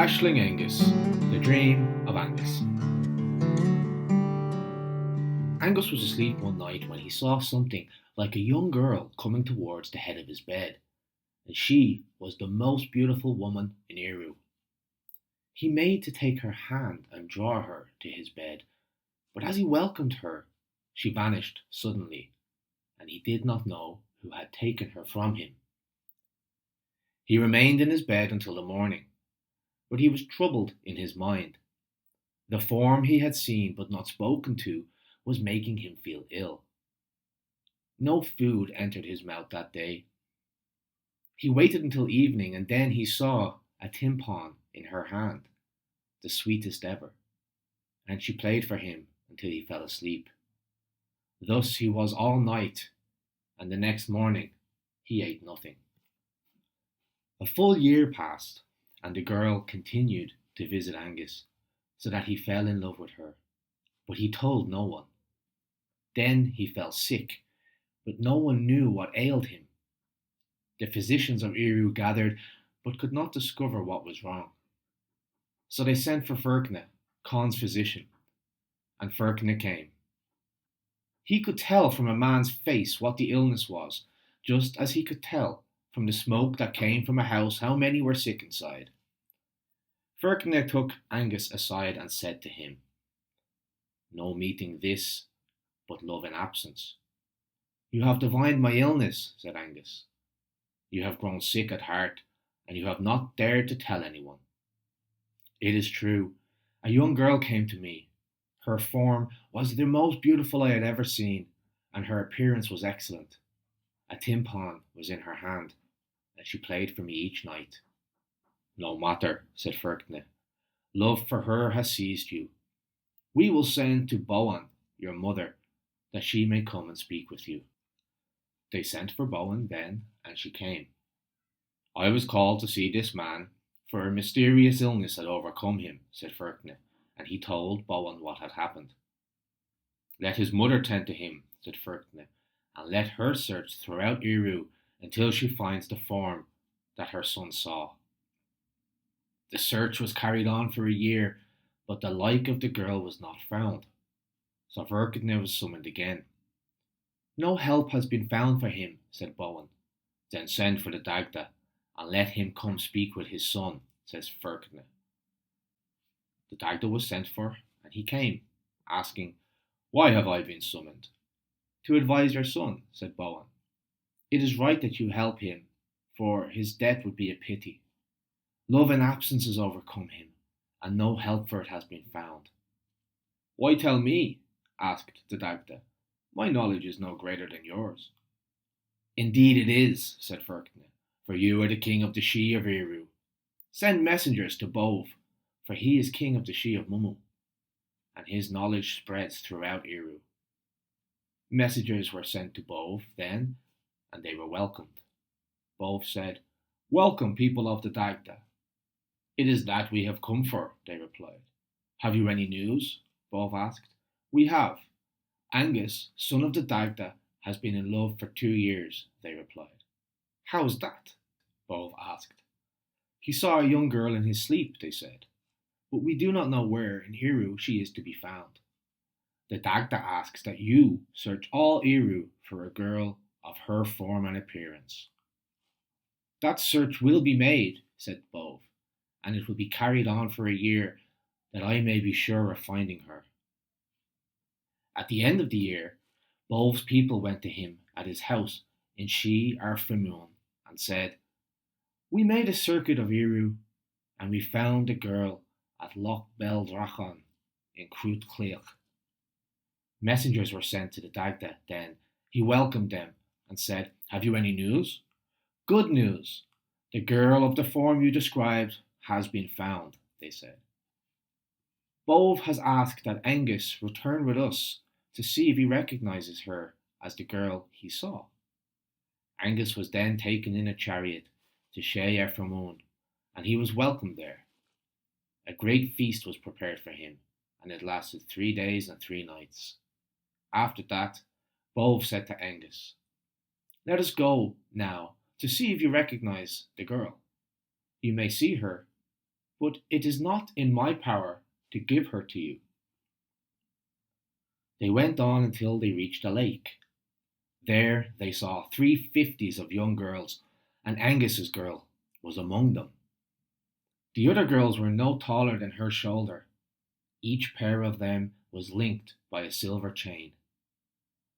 Aisling Óengus, The Dream of Aengus. Angus was asleep one night when he saw something like a young girl coming towards the head of his bed, and she was the most beautiful woman in Eru. He made to take her hand and draw her to his bed, but as he welcomed her, she vanished suddenly, and he did not know who had taken her from him. He remained in his bed until the morning, but he was troubled in his mind. The form he had seen but not spoken to was making him feel ill. No food entered his mouth that day. He waited until evening, and then he saw a timpan in her hand, the sweetest ever, and she played for him until he fell asleep. Thus he was all night, and the next morning he ate nothing. A full year passed, and the girl continued to visit Angus, so that he fell in love with her, but he told no one. Then he fell sick, but no one knew what ailed him. The physicians of Eru gathered, but could not discover what was wrong. So they sent for Ferchna, Khan's physician, and Ferchna came. He could tell from a man's face what the illness was, just as he could tell from the smoke that came from a house how many were sick inside. Ferchna took Angus aside and said to him, "No meeting this, but love in absence." "You have divined my illness," said Angus. "You have grown sick at heart, and you have not dared to tell anyone." "It is true. A young girl came to me. Her form was the most beautiful I had ever seen, and her appearance was excellent. A timpan was in her hand, and she played for me each night." "No matter," said Ferchna. "Love for her has seized you. We will send to Boan, your mother, that she may come and speak with you." They sent for Boan then, and she came. "I was called to see this man, for a mysterious illness had overcome him," said Ferchna, and he told Boan what had happened. "Let his mother tend to him," said Ferchna, "and let her search throughout Eru until she finds the form that her son saw." The search was carried on for a year, but the like of the girl was not found. So Ferchna was summoned again. "No help has been found for him," said Boan. "Then send for the Dagda, and let him come speak with his son," says Ferchna. The Dagda was sent for, and he came, asking, "Why have I been summoned?" "To advise your son," said Boan. "It is right that you help him, for his death would be a pity. Love in absence has overcome him, and no help for it has been found." "Why tell me?" asked the Dagda. "My knowledge is no greater than yours." "Indeed it is," said Ferchna, "for you are the king of the She of Eru. Send messengers to Bove, for he is king of the She of Mumu, and his knowledge spreads throughout Eru." Messengers were sent to Bove then, and they were welcomed. Bove said, "Welcome, people of the Dagda." "It is that we have come for," they replied. "Have you any news?" Bove asked. "We have. Angus, son of the Dagda, has been in love for 2 years," they replied. "How is that?" Bove asked. "He saw a young girl in his sleep," they said, "but we do not know where in Eru she is to be found. The Dagda asks that you search all Eru for a girl of her form and appearance." "That search will be made," said Bove, "and it will be carried on for a year, that I may be sure of finding her." At the end of the year, Bove's people went to him at his house in She Arfamun and said, "We made a circuit of Eru, and we found the girl at Loch Beldrachan in Crut Cleach." Messengers were sent to the Dagda then. He welcomed them and said, "Have you any news?" "Good news. The girl of the form you described has been found," they said. "Bove has asked that Angus return with us to see if he recognizes her as the girl he saw." Angus was then taken in a chariot to She Arfamun, and he was welcomed there. A great feast was prepared for him, and it lasted 3 days and 3 nights. After that, Bove said to Angus, "Let us go now to see if you recognize the girl. You may see her but it is not in my power to give her to you. They went on until they reached a lake. There they saw 350s of young girls, and Angus's girl was among them. The other girls were no taller than her shoulder. Each pair of them was linked by a silver chain.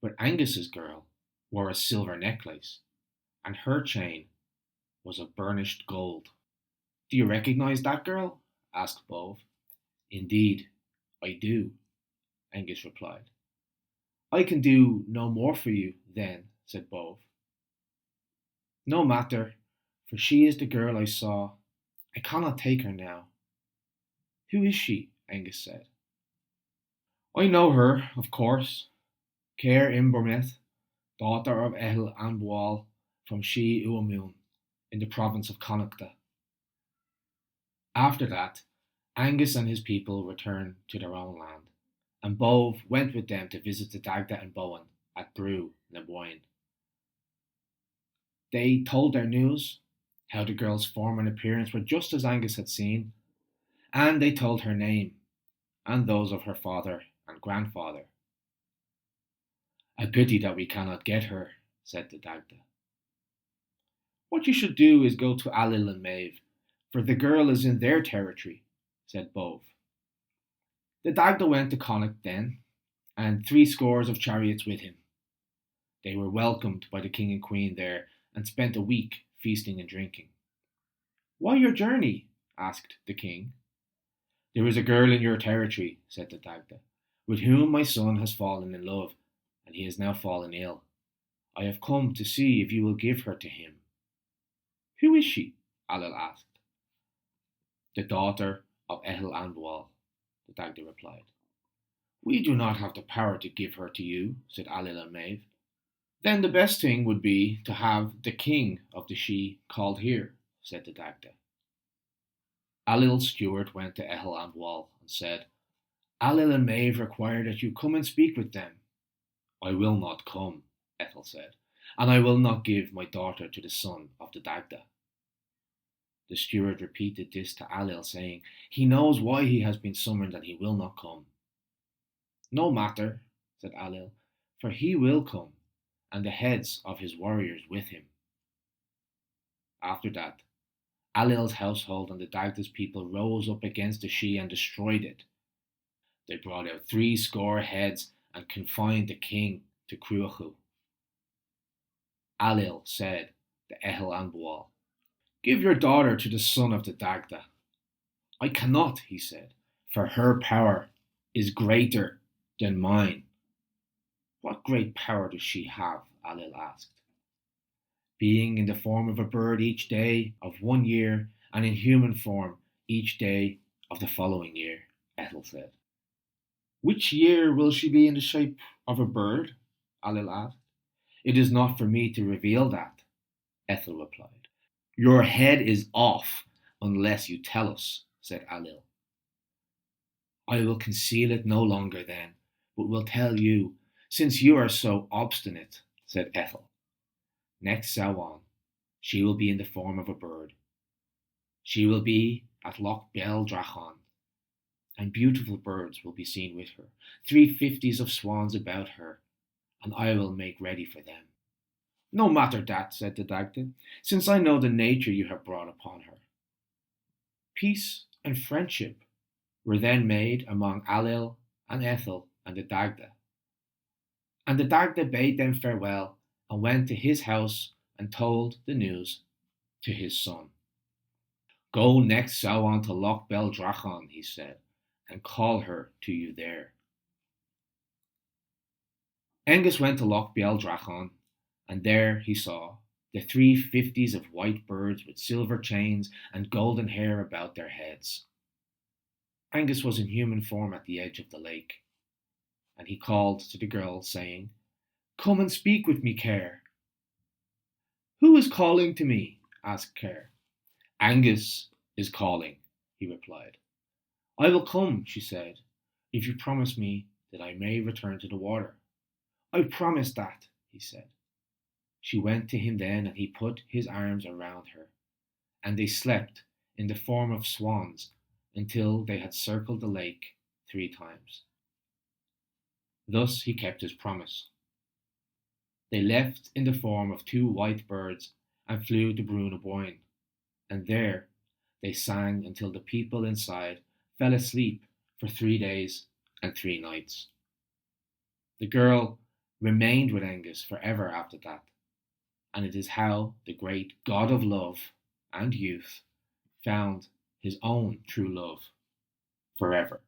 But Angus's girl wore a silver necklace, and her chain was of burnished gold. Do you recognize that girl? Asked Bove. Indeed, I do, Angus replied. I can do no more for you, then, said Bove. No matter, for she is the girl I saw. I cannot take her now. Who is she? Angus said. I know her, of course. Caer Imbermeth, daughter of Ehil Anbual from Shi Uamun, in the province of Connacht. After that, Angus and his people returned to their own land, and Bove went with them to visit the Dagda and Bowen at Brew na Boyne. They told their news, how the girl's form and appearance were just as Angus had seen, and they told her name, and those of her father and grandfather. A pity that we cannot get her, said the Dagda. What you should do is go to Ailill and Maeve, for the girl is in their territory, said Bove. The Dagda went to Connacht then, and 60 of chariots with him. They were welcomed by the king and queen there, and spent a week feasting and drinking. Why your journey? Asked the king. There is a girl in your territory, said the Dagda, with whom my son has fallen in love, and he has now fallen ill. I have come to see if you will give her to him. Who is she? Ailill asked. The daughter of Ehil Anbual, the Dagda replied. We do not have the power to give her to you, said Ailill and Maeve. Then the best thing would be to have the king of the Sidhe called here, said the Dagda. Ailill's steward went to Ehil Anbual and said, Ailill and Maeve require that you come and speak with them. I will not come, Ethel said, and I will not give my daughter to the son of the Dagda. The steward repeated this to Ailill, saying, He knows why he has been summoned and he will not come. No matter, said Ailill, for he will come, and the heads of his warriors with him. After that, Ailill's household and the Dagda's people rose up against the Sidhe and destroyed it. They brought out 60 heads and confined the king to Cruachu. Ailill said to Ehil Anbual, Give your daughter to the son of the Dagda. I cannot, he said, for her power is greater than mine. What great power does she have? Ailill asked. Being in the form of a bird each day of 1 year, and in human form each day of the following year, Ethel said. Which year will she be in the shape of a bird? Ailill asked. It is not for me to reveal that, Ethel replied. Your head is off unless you tell us, said Ailill. I will conceal it no longer then, but will tell you, since you are so obstinate, said Ethel. Next Samhain, she will be in the form of a bird. She will be at Loch Bel Drachan, and beautiful birds will be seen with her, 350s of swans about her, and I will make ready for them. No matter that, said the Dagda, since I know the nature you have brought upon her. Peace and friendship were then made among Ailill and Ethel and the Dagda. And the Dagda bade them farewell and went to his house and told the news to his son. Go next Samhain to Loch Bel Drachan, he said, and call her to you there. Angus went to Loch Bel Drachan, and there he saw the 350s of white birds with silver chains and golden hair about their heads. Angus was in human form at the edge of the lake, and he called to the girl, saying, Come and speak with me, Caer. Who is calling to me? Asked Caer. Angus is calling, he replied. I will come, she said, if you promise me that I may return to the water. I promise that, he said. She went to him then, and he put his arms around her, and they slept in the form of swans until they had circled the lake 3 times. Thus he kept his promise. They left in the form of 2 white birds and flew to Brún Aboyne, and there they sang until the people inside fell asleep for 3 days and 3 nights. The girl remained with Angus forever after that, and it is how the great god of love and youth found his own true love forever.